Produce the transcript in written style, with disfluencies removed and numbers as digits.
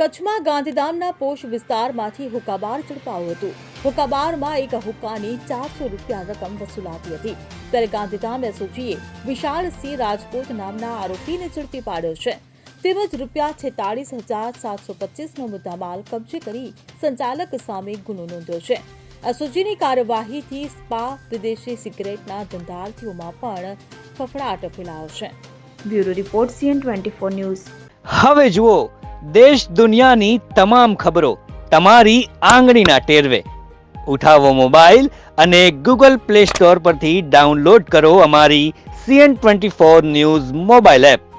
કચ્છમાં ગાંધીધામના પોશ વિસ્તારમાંથી હુક્કાબાર ઝડપાયું હતું. હુક્કાબારમાં એક હુક્કાની 400 રૂપિયા રકમ વસૂલાતી હતી. ત્યારે ગાંધીધામ એસઓજીએ વિશાળસિંહ રાજપૂત નામના આરોપીને ઝડપી પાડ્યો છે. તેમજ રૂપિયા 46,725નો મુદ્દામાલ કબજે કરી સંચાલક સામે ગુનો નોંધ્યો છે. એસઓજીની કાર્યવાહીથી સ્પા વિદેશી સિગરેટના ધંધાર્થીઓમાં પણ ફફડાટ ફેલાયો છે. Bureau report CN24 news. હવે જુઓ દેશ દુનિયાની તમામ ખબરો તમારી આંગળીના ટેરવે. ઉઠાવો મોબાઈલ અને Google Play Store પરથી ડાઉનલોડ કરો અમારી CN24 ન્યૂઝ મોબાઈલ એપ.